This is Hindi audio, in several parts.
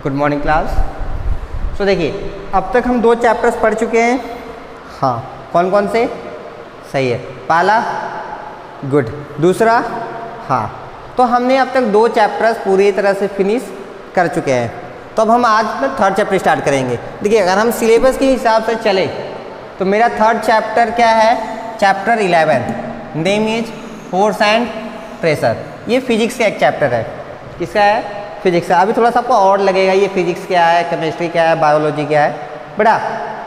Good morning class. सो देखिए, अब तक हम 2 चैप्टर्स पढ़ चुके हैं। हाँ, कौन कौन से? सही है, पहला गुड, दूसरा हाँ। तो हमने अब तक 2 चैप्टर्स पूरी तरह से फिनिश कर चुके हैं। तो अब हम आज ना 3rd चैप्टर स्टार्ट करेंगे। देखिए, अगर हम सिलेबस के हिसाब से चले तो मेरा 3rd चैप्टर क्या है? Chapter 11, name is force and pressure. ये फिजिक्स का एक चैप्टर है। किसका है? फिजिक्स का। अभी थोड़ा सा आपको और लगेगा ये फिजिक्स क्या है, केमिस्ट्री क्या है, बायोलॉजी क्या है। बेटा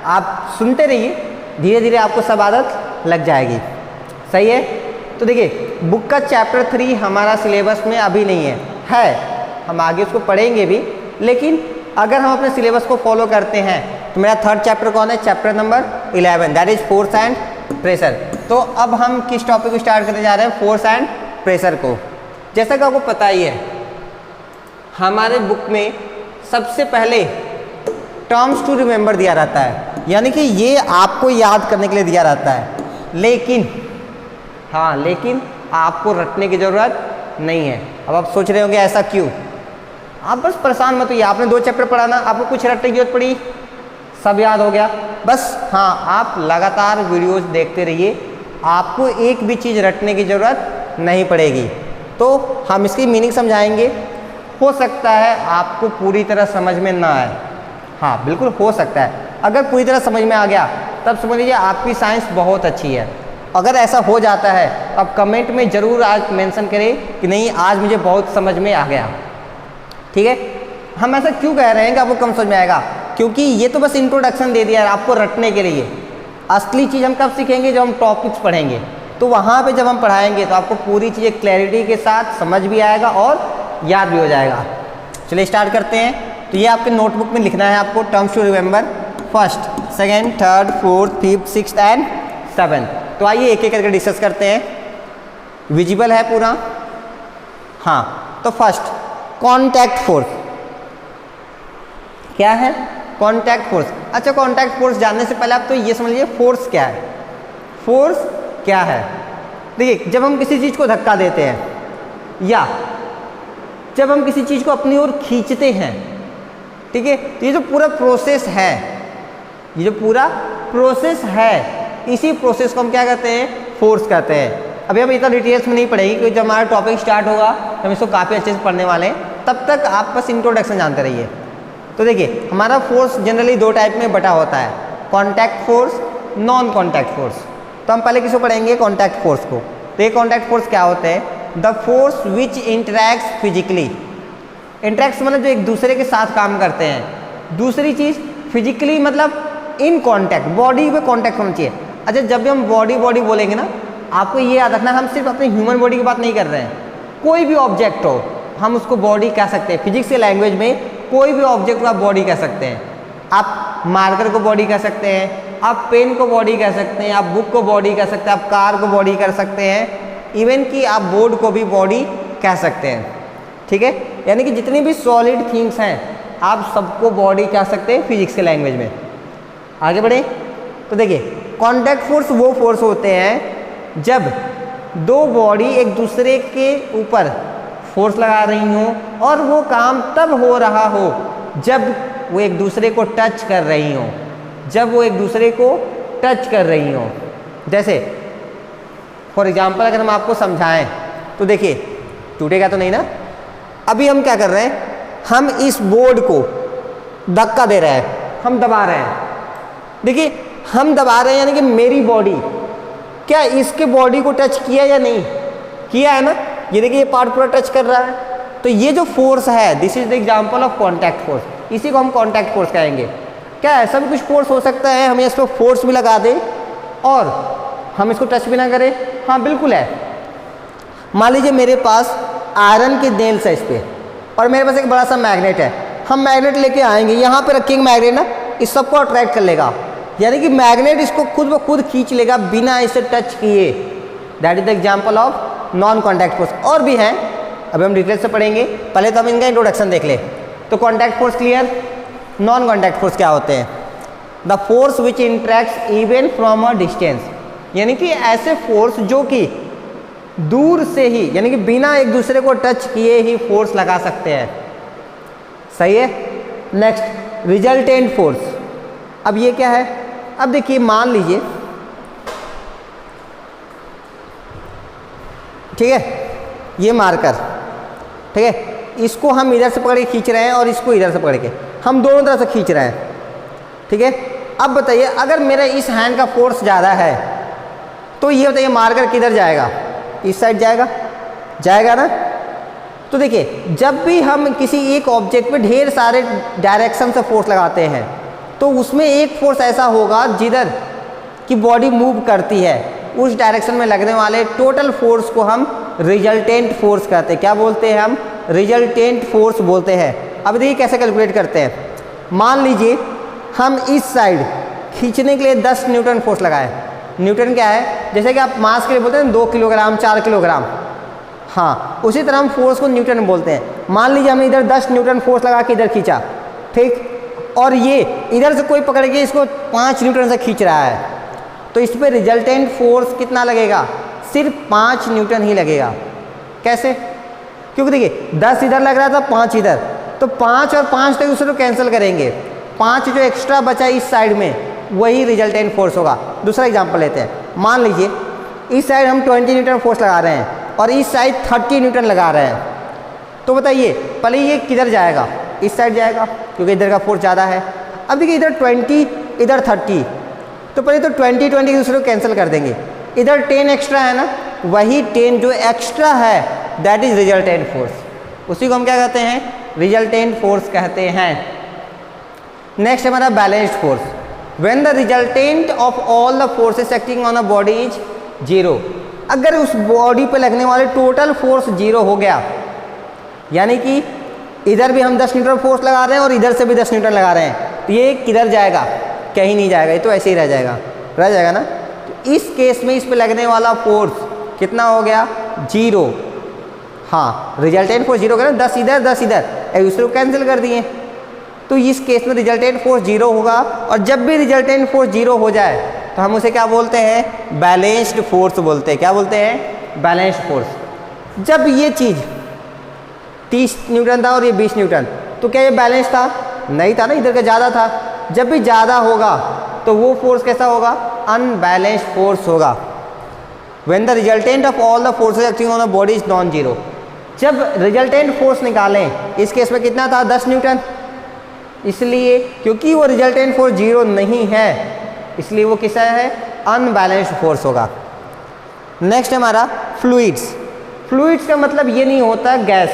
आप सुनते रहिए, धीरे धीरे आपको सब आदत लग जाएगी। सही है? तो देखिए, बुक का चैप्टर 3 हमारा सिलेबस में अभी नहीं है, हम आगे उसको पढ़ेंगे भी। लेकिन अगर हम अपने सिलेबस को फॉलो करते हैं तो मेरा 3rd चैप्टर कौन है? Chapter number 11, that is force and pressure. तो अब हम किस टॉपिक को स्टार्ट करने जा रहे हैं? फोर्स एंड प्रेशर को। जैसा कि आपको पता ही है, हमारे बुक में सबसे पहले टर्म्स टू रिमेंबर दिया रहता है, यानी कि ये आपको याद करने के लिए दिया रहता है। लेकिन हाँ, लेकिन आपको रटने की ज़रूरत नहीं है। अब आप सोच रहे होंगे ऐसा क्यों? आप बस परेशान मत होइए, आपने 2 चैप्टर पढ़ा ना, आपको कुछ रटने की जरूरत पड़ी, सब याद हो गया बस। हाँ, आप लगातार वीडियोस देखते रहिए, आपको एक भी चीज़ रटने की ज़रूरत नहीं पड़ेगी। तो हम इसकी मीनिंग समझाएंगे। हो सकता है आपको पूरी तरह समझ में ना आए, हाँ बिल्कुल हो सकता है। अगर पूरी तरह समझ में आ गया तब समझ लीजिए आपकी साइंस बहुत अच्छी है। अगर ऐसा हो जाता है तो आप कमेंट में ज़रूर आज मेंशन करें कि नहीं, आज मुझे बहुत समझ में आ गया। ठीक है? हम ऐसा क्यों कह रहे हैं कि आपको कम समझ में आएगा? क्योंकि ये तो बस इंट्रोडक्शन दे दिया है आपको रटने के लिए। असली चीज़ हम कब सीखेंगे? जब हम टॉपिक्स पढ़ेंगे। तो वहाँ पे जब हम पढ़ाएंगे तो आपको पूरी चीज़ें क्लैरिटी के साथ समझ भी आएगा और याद भी हो जाएगा। चलिए स्टार्ट करते हैं। तो ये आपके नोटबुक में लिखना है आपको, terms to remember, 1st, 2nd, 3rd, 4th, 5th, 6th and 7th। तो आइए एक एक करके डिस्कस करते हैं। विजिबल है पूरा? हाँ। तो फर्स्ट, कॉन्टैक्ट फोर्स। क्या है? Contact force. अच्छा, कॉन्टैक्ट फोर्स जानने से पहले आप तो ये समझ लीजिए फोर्स क्या है। फोर्स क्या है? देखिए, जब हम किसी चीज़ को धक्का देते हैं या जब हम किसी चीज़ को अपनी ओर खींचते हैं, ठीक है, तो ये जो पूरा प्रोसेस है, ये जो पूरा प्रोसेस है, इसी प्रोसेस को हम क्या कहते हैं? फोर्स कहते हैं। अभी हम इतना डिटेल्स में नहीं पढ़ेंगे क्योंकि जब हमारा टॉपिक स्टार्ट होगा तो हम इसको काफ़ी अच्छे से पढ़ने वाले हैं। तब तक आप बस इंट्रोडक्शन जानते रहिए। तो देखिए, हमारा फोर्स जनरली 2 टाइप में बटा होता है, contact force, non contact force. तो हम पहले किसको पढ़ेंगे? कॉन्टैक्ट फोर्स को। तो ये कॉन्टैक्ट फोर्स क्या होते हैं? The force which interacts physically. Interacts मतलब जो एक दूसरे के साथ काम करते हैं। दूसरी चीज़ फिजिकली मतलब इन कॉन्टैक्ट, बॉडी में कॉन्टैक्ट होना चाहिए। अच्छा, जब भी हम बॉडी बोलेंगे ना, आपको ये याद रखना, हम सिर्फ अपने ह्यूमन बॉडी की बात नहीं कर रहे हैं। कोई भी ऑब्जेक्ट हो हम उसको बॉडी कह सकते हैं। फिजिक्स के लैंग्वेज में कोई भी ऑब्जेक्ट को आप बॉडी कह सकते हैं। आप मार्कर को बॉडी कह सकते हैं, आप पेन को बॉडी कह सकते हैं, आप बुक को बॉडी कह सकते हैं, आप कार को बॉडी कर सकते हैं, इवन कि आप बोर्ड को भी बॉडी कह सकते हैं। ठीक है? यानी कि जितनी भी सॉलिड थिंग्स हैं आप सबको बॉडी कह सकते हैं फिजिक्स के लैंग्वेज में। आगे बढ़े तो देखिए, कॉन्टैक्ट फोर्स वो फोर्स होते हैं जब 2 बॉडी एक दूसरे के ऊपर फोर्स लगा रही हो, और वो काम तब हो रहा हो जब वो एक दूसरे को टच कर रही हो, जब वो एक दूसरे को टच कर रही हो। जैसे फॉर एग्जांपल अगर हम आपको समझाएं तो देखिए, टूटेगा तो नहीं ना? अभी हम क्या कर रहे हैं? हम इस बोर्ड को धक्का दे रहे हैं, हम दबा रहे हैं। देखिए, हम दबा रहे हैं यानी कि मेरी बॉडी क्या इसके बॉडी को टच किया या नहीं किया है ना? ये देखिए, ये पार्ट पूरा टच कर रहा है। तो ये जो फोर्स है, this is the example of contact force. इसी को हम कॉन्टैक्ट फोर्स कहेंगे। क्या ऐसा भी कुछ फोर्स हो सकता है हम इस पर फोर्स भी लगा दें और हम इसको टच भी ना करें? हाँ बिल्कुल है। मान लीजिए मेरे पास आयरन के नेल्स है इस पर, और मेरे पास एक बड़ा सा मैग्नेट है। हम मैग्नेट लेके आएंगे, यहाँ पे रखेंगे मैग्नेट ना, इस सबको अट्रैक्ट कर लेगा, यानी कि मैग्नेट इसको खुद ब खुद खींच लेगा बिना इसे टच किए। That is the example of non contact force. और भी हैं, अभी हम डिटेल से पढ़ेंगे, पहले तो हम इनका इंट्रोडक्शन देख ले। तो contact force clear? Non contact force क्या होते हैं? The force which interacts even from a distance, यानी कि ऐसे फोर्स जो कि दूर से ही, यानी कि बिना एक दूसरे को टच किए ही फोर्स लगा सकते हैं। सही है? Next resultant force. अब ये क्या है, अब देखिए मान लीजिए, ठीक है, ये मार्कर, ठीक है, इसको हम इधर से पकड़ के खींच रहे हैं और इसको इधर से पकड़ के, हम दोनों तरफ से खींच रहे हैं, ठीक है। अब बताइए अगर मेरा इस हैंड का फोर्स ज़्यादा है तो ये बताइए मार्कर किधर जाएगा, इस साइड जाएगा, जाएगा ना। तो देखिए जब भी हम किसी एक ऑब्जेक्ट पे ढेर सारे डायरेक्शन से फोर्स लगाते हैं तो उसमें एक फोर्स ऐसा होगा जिधर की बॉडी मूव करती है, उस डायरेक्शन में लगने वाले टोटल फोर्स को हम रिजल्टेंट फोर्स कहते हैं। क्या बोलते हैं हम, रिजल्टेंट फोर्स बोलते हैं। अब देखिए कैसे कैलकुलेट करते हैं। मान लीजिए हम इस साइड खींचने के लिए 10 न्यूटन फोर्स लगाए। न्यूटन क्या है, जैसे कि आप मास के लिए बोलते हैं 2 किलोग्राम 4 किलोग्राम, हाँ उसी तरह हम फोर्स को न्यूटन बोलते हैं। मान लीजिए हमने इधर 10 न्यूटन फोर्स लगा के इधर खींचा, ठीक, और ये इधर से कोई पकड़ के इसको 5 न्यूटन से खींच रहा है, तो इस पर रिजल्टेंट फोर्स कितना लगेगा, सिर्फ 5 न्यूटन ही लगेगा। कैसे, क्योंकि देखिए 10 इधर लग रहा था, 5 इधर, तो 5 और 5 तक दूसरे को कैंसिल करेंगे, 5 जो एक्स्ट्रा बचा इस साइड में वही रिजल्टेंट फोर्स होगा। दूसरा एग्जांपल लेते हैं, मान लीजिए इस साइड हम 20 न्यूटन फोर्स लगा रहे हैं और इस साइड 30 न्यूटन लगा रहे हैं, तो बताइए पहले ये किधर जाएगा, इस साइड जाएगा क्योंकि इधर का फोर्स ज़्यादा है। अब देखिए इधर 20 इधर 30, तो पहले तो 20 20 दूसरे को कैंसिल कर देंगे, इधर 10 एक्स्ट्रा है ना, वही 10 जो एक्स्ट्रा है दैट इज रिजल्टेंट फोर्स, उसी को हम क्या कहते हैं, रिजल्टेंट फोर्स कहते हैं। नेक्स्ट हमारा balanced force. When the resultant of all the forces acting on a body is 0, अगर उस बॉडी पे लगने वाले टोटल फोर्स 0 हो गया, यानी कि इधर भी हम 10 न्यूटन फोर्स लगा रहे हैं और इधर से भी 10 न्यूटन लगा रहे हैं, तो ये किधर जाएगा, कहीं नहीं जाएगा, ये तो ऐसे ही रह जाएगा ना। तो इस केस में इस पे लगने वाला फोर्स कितना हो गया, 0। हाँ रिजल्टेंट फोर्स 0 करें, 10 इधर 10 इधर, एक दूसरे को कैंसिल कर दिए, तो इस केस में रिजल्टेंट फोर्स 0 होगा। और जब भी रिजल्टेंट फोर्स 0 हो जाए तो हम उसे क्या बोलते हैं, बैलेंस्ड फोर्स बोलते हैं। क्या बोलते हैं, बैलेंस्ड फोर्स। जब ये चीज़ 30 न्यूटन था और ये 20 न्यूटन, तो क्या ये बैलेंस था, नहीं था ना, इधर का ज़्यादा था। जब भी ज़्यादा होगा तो वो फोर्स कैसा होगा, अनबैलेंस्ड फोर्स होगा। When the resultant of all the forces acting on a body is non zero, जब रिजल्टेंट फोर्स निकालें, इस केस में कितना था, 10 न्यूटन, इसलिए क्योंकि वो रिजल्टेंट फोर्स 0 नहीं है इसलिए वो किसा है, अनबैलेंस्ड फोर्स होगा। नेक्स्ट हमारा फ्लूइड्स। फ्लूइड्स का मतलब ये नहीं होता गैस,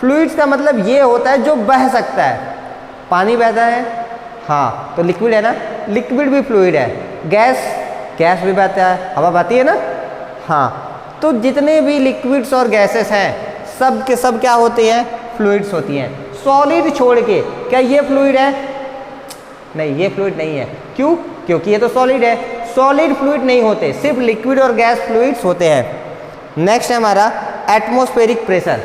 फ्लूइड्स का मतलब ये होता है जो बह सकता है। पानी बहता है, हाँ तो लिक्विड है ना, लिक्विड भी फ्लूइड है। गैस, गैस भी बहता है, हवा बहती है ना, हाँ। तो जितने भी लिक्विड्स और गैसेस हैं सब के सब क्या होते हैं, फ्लूइड्स होती हैं। सॉलिड छोड़ के, क्या ये फ्लूइड है, नहीं ये फ्लूइड नहीं है। क्यों, क्योंकि ये तो सॉलिड है, सॉलिड फ्लूइड नहीं होते, सिर्फ लिक्विड और गैस फ्लूइड्स होते हैं। नेक्स्ट है हमारा एटमॉस्फेरिक प्रेशर।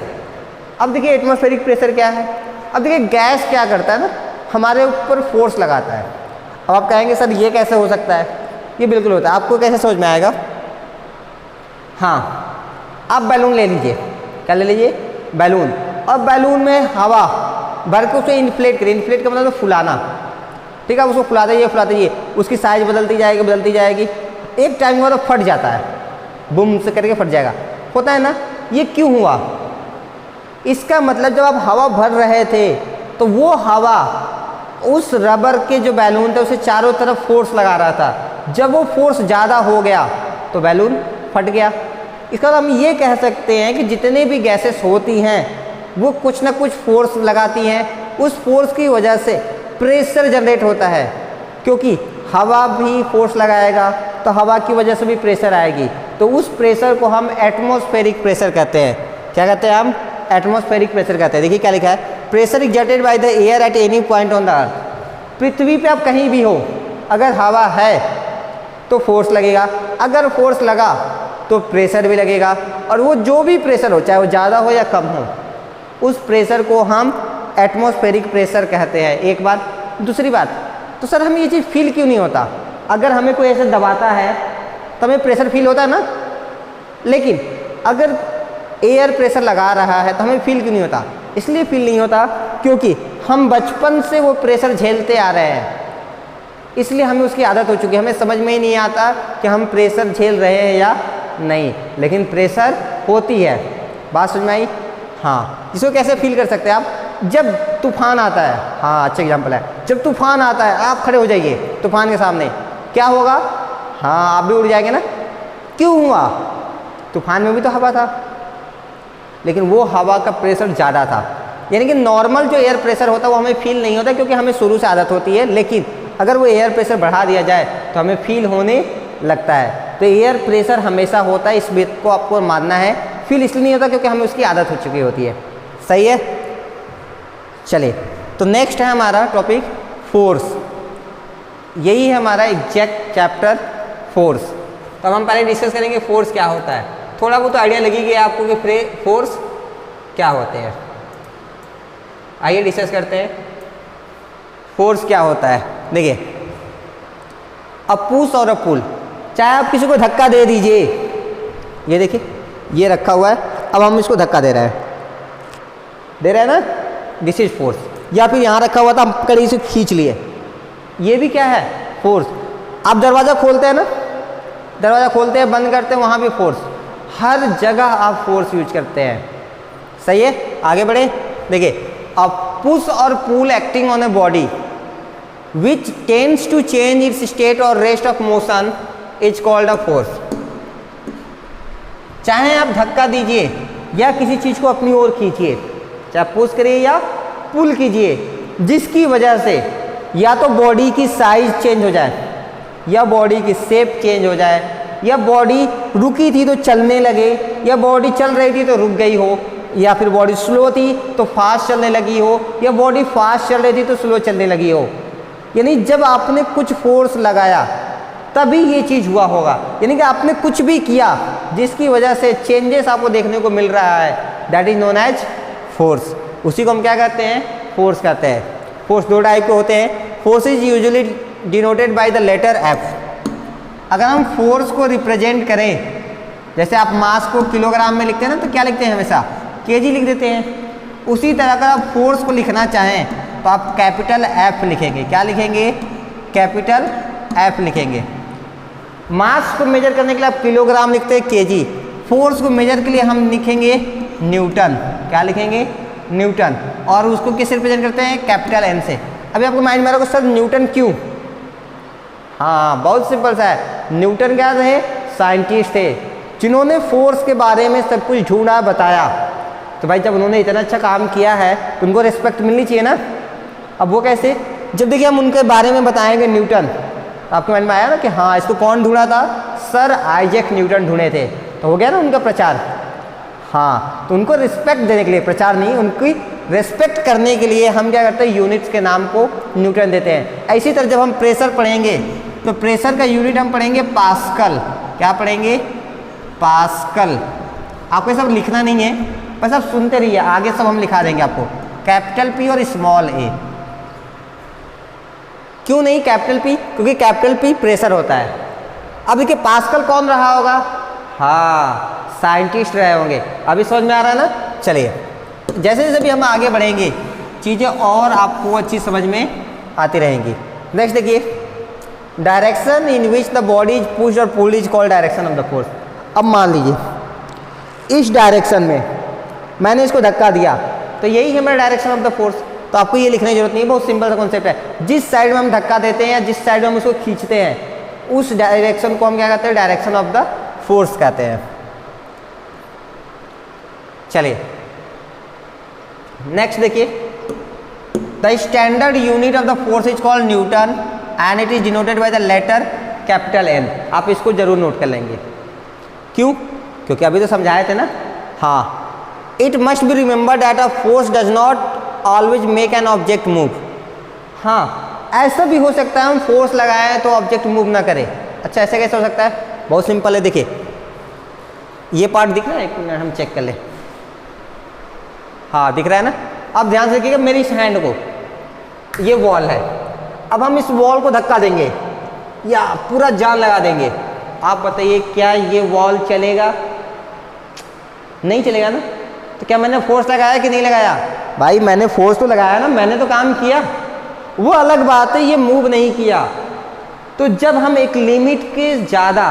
अब देखिए एटमॉस्फेरिक प्रेशर क्या है, अब देखिए गैस क्या करता है ना, हमारे ऊपर फोर्स लगाता है। अब आप कहेंगे सर ये कैसे हो सकता है, ये बिल्कुल होता है। आपको कैसे समझ में आएगा, हाँ आप बैलून ले लीजिए, क्या ले लीजिए, बैलून, और बैलून में हवा भर के उसे इन्फ्लेट करिए। इन्फ्लेट का मतलब तो फुलाना, ठीक है, उसको फुलाते जाइए, उसकी साइज बदलती जाएगी, एक टाइम के बाद वो फट जाता है, बुम से करके फट जाएगा, होता है ना। ये क्यों हुआ, इसका मतलब जब आप हवा भर रहे थे तो वो हवा उस रबर के जो बैलून थे उसे चारों तरफ फोर्स लगा रहा था। जब वो फोर्स ज़्यादा हो गया तो बैलून फट गया। इसका मतलब हम ये कह सकते हैं कि जितने भी गैसेस होती हैं वो कुछ ना कुछ फोर्स लगाती हैं, उस फोर्स की वजह से प्रेशर जनरेट होता है, क्योंकि हवा भी फोर्स लगाएगा तो हवा की वजह से भी प्रेशर आएगी, तो उस प्रेशर को हम एटमॉस्फेरिक प्रेशर कहते हैं। क्या कहते हैं हम, एटमॉस्फेरिक प्रेशर कहते हैं। देखिए क्या लिखा है, pressure exerted by the air at any point on the earth. पृथ्वी पे आप कहीं भी हो, अगर हवा है तो फोर्स लगेगा, अगर फोर्स लगा तो प्रेशर भी लगेगा, और वो जो भी प्रेशर हो, चाहे वो ज़्यादा हो या कम हो, उस प्रेशर को हम एटमॉस्फेरिक प्रेशर कहते हैं। एक बात। दूसरी बात, तो सर हमें ये चीज़ फील क्यों नहीं होता, अगर हमें कोई ऐसे दबाता है तो हमें प्रेशर फील होता है ना, लेकिन अगर एयर प्रेशर लगा रहा है तो हमें फील क्यों नहीं होता, इसलिए फील नहीं होता क्योंकि हम बचपन से वो प्रेशर झेलते आ रहे हैं, इसलिए हमें उसकी आदत हो चुकी है। हमें समझ में ही नहीं आता कि हम प्रेशर झेल रहे हैं या नहीं, लेकिन प्रेशर होती है। बात समझ में आई? हाँ। इसको कैसे फील कर सकते हैं आप? जब तूफान आता है, हाँ अच्छा एग्जाम्पल है, जब तूफान आता है आप खड़े हो जाइए तूफान के सामने, क्या होगा? हाँ आप भी उड़ जाएंगे ना। क्यों हुआ? तूफान में भी तो हवा था, लेकिन वो हवा का प्रेशर ज़्यादा था। यानी कि नॉर्मल जो एयर प्रेशर होता है वो हमें फील नहीं होता, क्योंकि हमें शुरू से आदत होती है। लेकिन अगर वो एयर प्रेशर बढ़ा दिया जाए तो हमें फील होने लगता है। तो एयर प्रेशर हमेशा होता है, इस बात को आपको मानना है। फील इसलिए नहीं होता क्योंकि हमें उसकी आदत हो चुकी होती है। सही है? चलिए, तो नेक्स्ट है हमारा टॉपिक फोर्स। यही है हमारा एग्जैक्ट चैप्टर फोर्स। तो अब हम पहले डिस्कस करेंगे फोर्स क्या होता है। थोड़ा बहुत आइडिया लगेगी आपको कि फोर्स क्या होते हैं। आइए डिस्कस करते हैं फोर्स क्या होता है। देखिए, अ पुश और अ पुल, चाहे आप किसी को धक्का दे दीजिए, ये देखिए ये रखा हुआ है, अब हम इसको धक्का दे रहे हैं ना, दिस इज फोर्स। या फिर यहाँ रखा हुआ था, हम कड़ी से खींच लिए, ये भी क्या है? फोर्स। आप दरवाज़ा खोलते हैं ना, दरवाज़ा खोलते हैं बंद करते हैं, वहाँ भी फोर्स। हर जगह आप फोर्स यूज करते हैं। सही है? आगे बढ़े। देखिए, अ पुश और pull acting on a body which tends to change its state or rest of motion is called a force। चाहे आप धक्का दीजिए या किसी चीज को अपनी ओर खींचिए, चाहे पुश करिए या पुल कीजिए, जिसकी वजह से या तो बॉडी की साइज चेंज हो जाए, या बॉडी की शेप चेंज हो जाए, या बॉडी रुकी थी तो चलने लगे, या बॉडी चल रही थी तो रुक गई हो, या फिर बॉडी स्लो थी तो फास्ट चलने लगी हो, या बॉडी फास्ट चल रही थी तो स्लो चलने लगी हो। यानी जब आपने कुछ फोर्स लगाया तभी ये चीज़ हुआ होगा। यानी कि आपने कुछ भी किया जिसकी वजह से चेंजेस आपको देखने को मिल रहा है, that is known as force. उसी को हम क्या कहते हैं? फोर्स कहते हैं। फोर्स दो टाइप के होते हैं। Force is usually denoted by the letter F. अगर हम फोर्स को रिप्रेजेंट करें, जैसे आप मास को किलोग्राम में लिखते हैं ना, तो क्या लिखते हैं? हमेशा केजी लिख देते हैं। उसी तरह अगर आप फोर्स को लिखना चाहें तो आप कैपिटल एफ लिखेंगे। क्या लिखेंगे? कैपिटल एफ लिखेंगे। मास को मेजर करने के लिए आप किलोग्राम लिखते हैं, केजी। फोर्स को मेजर के लिए हम लिखेंगे न्यूटन। क्या लिखेंगे? न्यूटन। और उसको किस रिप्रेजेंट करते हैं? कैपिटल एन से। अभी आपको माइंड में आ रहा होगा, सर न्यूटन क्यों? हाँ, बहुत सिंपल सा है। न्यूटन क्या थे? साइंटिस्ट थे जिन्होंने फोर्स के बारे में सब कुछ ढूंढा, बताया। तो भाई जब उन्होंने इतना अच्छा काम किया है तो उनको रिस्पेक्ट मिलनी चाहिए ना। अब वो कैसे? जब देखिए हम उनके बारे में बताएंगे न्यूटन, तो आपके मन में आया ना कि हाँ इसको कौन ढूंढा था? सर आइजैक न्यूटन ढूंढे थे। तो हो गया ना उनका प्रचार। हाँ, तो उनको रिस्पेक्ट देने के लिए, प्रचार नहीं, उनकी रिस्पेक्ट करने के लिए हम क्या करते हैं? यूनिट्स के नाम को न्यूटन देते हैं। इसी तरह जब हम प्रेशर पढ़ेंगे तो प्रेशर का यूनिट हम पढ़ेंगे पास्कल। क्या पढ़ेंगे? पास्कल। आपको सब लिखना नहीं है, बस आप सुनते रहिए, आगे सब हम लिखा देंगे आपको। कैपिटल पी और स्मॉल ए। क्यों नहीं कैपिटल पी? क्योंकि कैपिटल पी प्रेशर होता है। अब देखिए पास्कल कौन रहा होगा? हाँ, साइंटिस्ट रहे होंगे। अभी समझ में आ रहा है ना? चलिए, जैसे जैसे भी हम आगे बढ़ेंगे चीज़ें और आपको अच्छी समझ में आती रहेंगी। नेक्स्ट देखिए, direction in which the body is pushed और pulled is called direction of the force. अब मान लीजिए इस डायरेक्शन में मैंने इसको धक्का दिया, तो यही है मेरा डायरेक्शन ऑफ द फोर्स। तो आपको ये लिखने की जरूरत नहीं है, बहुत सिंपल सा कॉन्सेप्ट है। जिस साइड में हम धक्का देते हैं या जिस साइड में हम उसको खींचते हैं, उस डायरेक्शन को हम क्या कहते हैं? डायरेक्शन ऑफ द फोर्स कहते हैं। चलिए नेक्स्ट देखिए, the standard unit of the force is called Newton and it is denoted by the letter capital N. आप इसको जरूर नोट कर लेंगे। क्यों? क्योंकि अभी तो समझाए थे ना। हाँ, it must be remember that a force does not always make an object move. हाँ, ऐसा भी हो सकता है हम फोर्स लगाए तो ऑब्जेक्ट मूव ना करे। अच्छा, ऐसे कैसे हो सकता है? बहुत सिंपल है। देखिए ये पार्ट दिख रहा है, एक मिनट हम चेक कर ले। हाँ दिख रहा है ना? अब ध्यान से देखिएगा, मेरी इस हैंड को, ये वॉल है, अब हम इस वॉल को धक्का देंगे या पूरा जान लगा देंगे, आप बताइए क्या ये वॉल चलेगा? नहीं चलेगा ना। तो क्या मैंने फोर्स लगाया कि नहीं लगाया? भाई मैंने फोर्स तो लगाया ना, मैंने तो काम किया, वो अलग बात है, ये मूव नहीं किया। तो जब हम एक लिमिट के ज़्यादा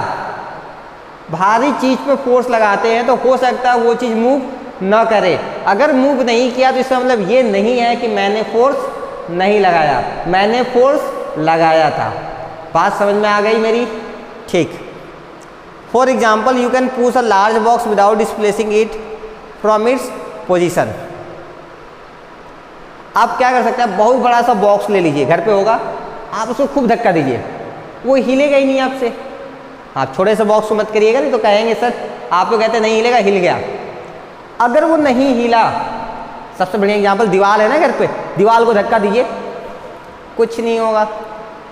भारी चीज़ पे फोर्स लगाते हैं तो हो सकता है वो चीज़ मूव न करे। अगर मूव नहीं किया तो इसका मतलब ये नहीं है कि मैंने फोर्स नहीं लगाया, मैंने फोर्स लगाया था। बात समझ में आ गई मेरी? ठीक। For example you can push a large box without displacing it from its position. आप क्या कर सकते हैं, बहुत बड़ा सा बॉक्स ले लीजिए, घर पे होगा, आप उसको खूब धक्का दीजिए, वो हिलेगा ही नहीं आपसे। आप छोटे से बॉक्स को मत करिएगा, नहीं तो कहेंगे सर आप तो कहते नहीं हिलेगा, हिल गया। अगर वो नहीं हिला, सबसे बढ़िया एग्जाम्पल दीवार है ना घर पे, दीवार को धक्का दीजिए, कुछ नहीं होगा।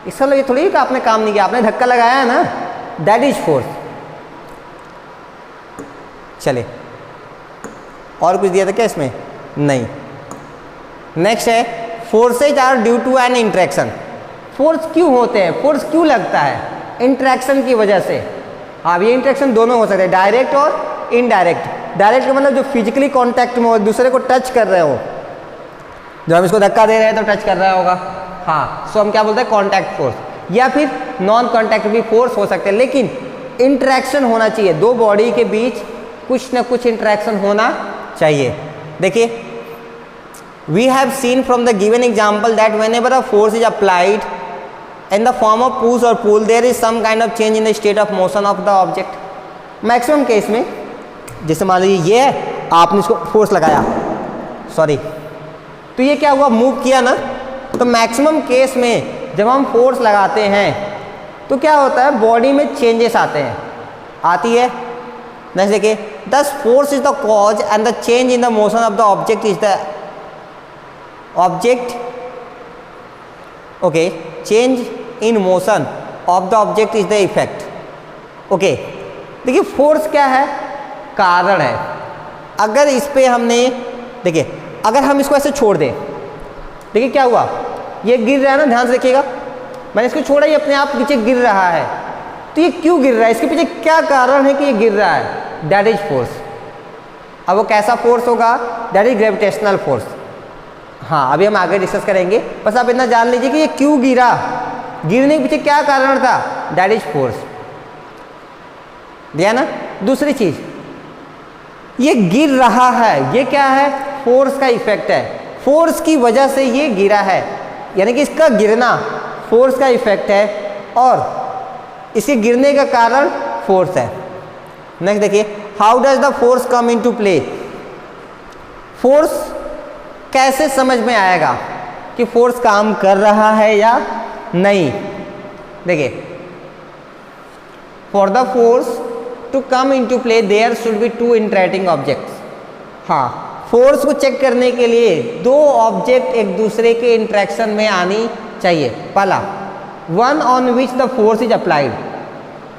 इसका मतलब ये थोड़ी कि आपने काम नहीं किया, आपने धक्का लगाया है ना, दैट इज फोर्स। चले, और कुछ दिया था क्या इसमें? नहीं। नेक्स्ट है forces are due to an interaction. Force क्यों होते हैं, फोर्स क्यों लगता है? इंटरेक्शन की वजह से। अब ये इंटरेक्शन दोनों हो सकते हैं, डायरेक्ट और इनडायरेक्ट। डायरेक्ट का मतलब जो फिजिकली कांटेक्ट में हो, एक दूसरे को टच कर रहे हो, जब हम इसको धक्का दे रहे हैं तो टच कर रहा होगा, हाँ, सो हम क्या बोलते हैं, कांटेक्ट फोर्स। या फिर नॉन कांटेक्ट भी फोर्स हो सकते हैं, लेकिन इंटरेक्शन होना चाहिए, दो बॉडी के बीच कुछ ना कुछ इंटरेक्शन होना चाहिए। देखिए, we have seen from the given example that whenever a force is applied in the form of push or pull, there is some kind of change in the state of motion of the object. Maximum case में, जैसे मान लीजिए ये है, आपने इसको फोर्स लगाया, सॉरी, तो ये क्या हुआ, मूव किया ना। तो मैक्सिमम केस में जब हम फोर्स लगाते हैं तो क्या होता है, बॉडी में चेंजेस आते हैं, आती है। नेक्स्ट देखिए, दस force is the cause and the change in the motion of the object is the object, okay, change in motion of the object is the effect. Okay, देखिए फोर्स क्या है, कारण है। अगर इस पे हमने, देखिए अगर हम इसको ऐसे छोड़ दें, देखिए क्या हुआ, ये गिर रहा है ना, ध्यान से देखिएगा, मैंने इसको छोड़ा, ये अपने आप नीचे गिर रहा है। तो ये क्यों गिर रहा है, इसके पीछे क्या कारण है कि ये गिर रहा है, दैट इज फोर्स। अब वो कैसा फोर्स होगा, दैट इज ग्रेविटेशनल फोर्स। हाँ, अभी हम आगे डिस्कस करेंगे, बस आप इतना जान लीजिए कि ये क्यों गिरा, गिरने के पीछे क्या कारण था, दैट इज फोर्स। दिया ना। दूसरी चीज, ये गिर रहा है, ये क्या है, फोर्स का इफेक्ट है, फोर्स की वजह से ये गिरा है, यानी कि इसका गिरना फोर्स का इफेक्ट है और इसके गिरने का कारण फोर्स है। नेक्स्ट देखिए, how does the force come into play. Force कैसे समझ में आएगा कि फोर्स काम कर रहा है या नहीं। देखिए, for the force to come into play there should be two interacting objects. हाँ, फोर्स को चेक करने के लिए दो ऑब्जेक्ट एक दूसरे के इंटरेक्शन में आनी चाहिए। पहला, one on which the force is applied,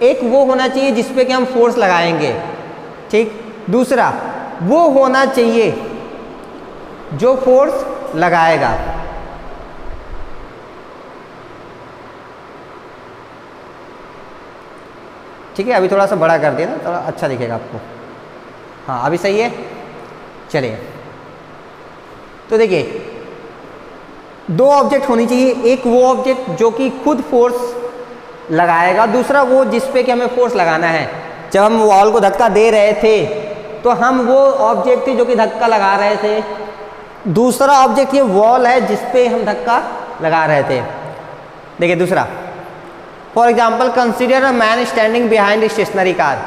एक वो होना चाहिए जिसपे कि हम फोर्स लगाएंगे, ठीक। दूसरा, वो होना चाहिए जो फोर्स लगाएगा। ठीक है, अभी थोड़ा सा बड़ा कर दिया ना, थोड़ा अच्छा दिखेगा आपको। हाँ, अभी सही है। चलिए, तो देखिए, दो ऑब्जेक्ट होनी चाहिए, एक वो ऑब्जेक्ट जो कि खुद फोर्स लगाएगा, दूसरा वो जिस पे कि हमें फोर्स लगाना है। जब हम वॉल को धक्का दे रहे थे तो हम वो ऑब्जेक्ट थे जो कि धक्का लगा रहे थे, दूसरा ऑब्जेक्ट ये वॉल है जिस पे हम धक्का लगा रहे थे। देखिए दूसरा, for example consider a man standing behind stationary car.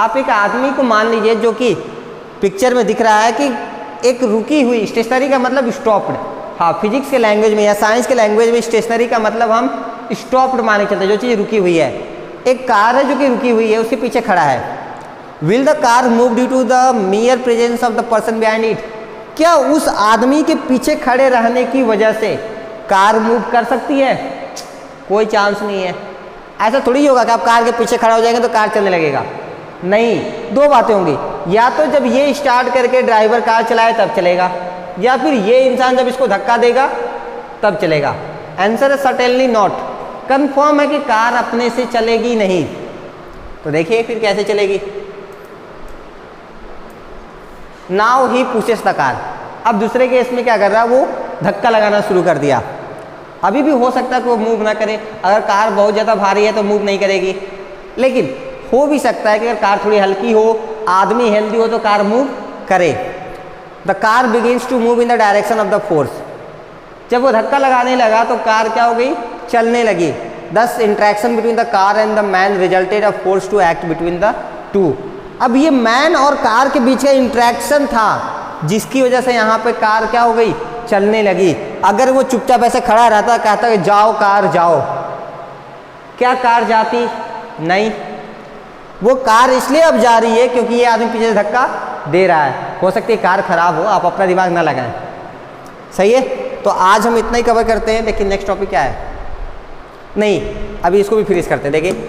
आप एक आदमी को मान लीजिए जो कि पिक्चर में दिख रहा है कि एक रुकी हुई, स्टेशनरी का मतलब स्टॉप्ड। हाँ, फिजिक्स के लैंग्वेज में या साइंस के लैंग्वेज में स्टेशनरी का मतलब हम स्टॉप्ड मान के चलते हैं, जो चीज़ रुकी हुई है। एक कार है जो कि रुकी हुई है, उसके पीछे खड़ा है। Will the car move due to the mere presence of the person behind it. क्या उस आदमी के पीछे खड़े रहने की वजह से कार मूव कर सकती है? कोई चांस नहीं है। ऐसा थोड़ी होगा कि आप कार के पीछे खड़ा हो जाएंगे तो कार चलने लगेगा, नहीं। दो बातें होंगी, या तो जब ये स्टार्ट करके ड्राइवर कार चलाए तब चलेगा, या फिर ये इंसान जब इसको धक्का देगा तब चलेगा। आंसर है सर्टेनली नॉट। कंफर्म है कि कार अपने से चलेगी नहीं। तो देखिए फिर कैसे चलेगी। Now he pushes the car. अब दूसरे केस में क्या कर रहा है, वो धक्का लगाना शुरू कर दिया। अभी भी हो सकता है कि वो मूव ना करे, अगर कार बहुत ज़्यादा भारी है तो मूव नहीं करेगी, लेकिन हो भी सकता है कि अगर कार थोड़ी हल्की हो, आदमी हेल्दी हो तो कार मूव करे। The car begins to move in the direction of the force. जब वो धक्का लगाने लगा तो कार क्या हो गई, चलने लगी। Thus interaction between the car and the man resulted a force to act between the two. अब ये मैन और कार के बीच का इंट्रैक्शन था जिसकी वजह से यहाँ पे कार क्या हो गई, चलने लगी। अगर वो चुपचाप ऐसे खड़ा रहता, कहता कि जाओ कार जाओ, क्या कार जाती? नहीं। वो कार इसलिए अब जा रही है क्योंकि ये आदमी पीछे से धक्का दे रहा है। हो सकती है कार खराब हो, आप अपना दिमाग ना लगाएं। सही है, तो आज हम इतना ही कवर करते हैं, लेकिन नेक्स्ट टॉपिक क्या है? नहीं, अभी इसको भी फिनिश करते हैं। देखिए,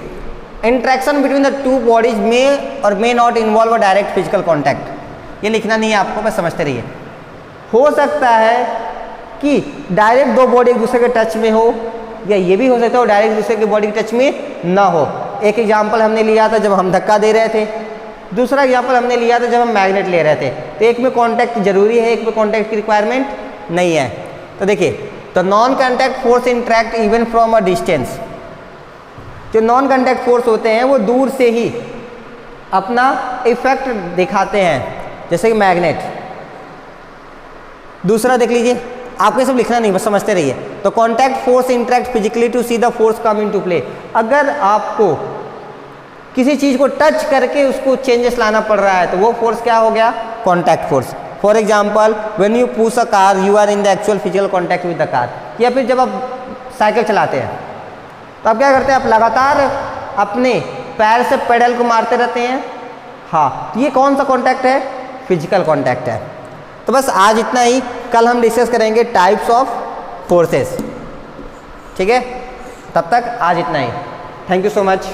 interaction between the two bodies में और may not involve a direct physical contact. ये लिखना नहीं है आपको, बस समझते रहिए। हो सकता है कि डायरेक्ट दो बॉडी एक दूसरे के टच में हो, या ये भी हो सकता है डायरेक्ट दूसरे के बॉडी के टच में ना हो। एक एग्जाम्पल हमने लिया था जब हम धक्का दे रहे थे, दूसरा एग्जाम्पल हमने लिया था जब हम मैग्नेट ले रहे थे। तो एक में कॉन्टैक्ट जरूरी है, एक में कॉन्टैक्ट की रिक्वायरमेंट नहीं है। तो देखिए, तो non contact force interact even from a distance. जो नॉन कॉन्टैक्ट फोर्स होते हैं वो दूर से ही अपना इफेक्ट दिखाते हैं, जैसे कि मैग्नेट। दूसरा देख लीजिए, आपको ये सब लिखना नहीं, बस समझते रहिए। तो contact force interact physically to see the force come into play. अगर आपको किसी चीज़ को टच करके उसको चेंजेस लाना पड़ रहा है तो वो फोर्स क्या हो गया, contact force. For example, when you push a car you are in the actual physical contact with the car. या फिर जब आप साइकिल चलाते हैं तो आप क्या करते हैं, आप लगातार अपने पैर से पेडल को मारते रहते हैं। हाँ, तो ये कौन सा कॉन्टैक्ट है, फिजिकल कॉन्टैक्ट है। तो बस आज इतना ही, कल हम डिस्कस करेंगे टाइप्स ऑफ फोर्सेस। ठीक है, तब तक आज इतना ही। Thank you so much.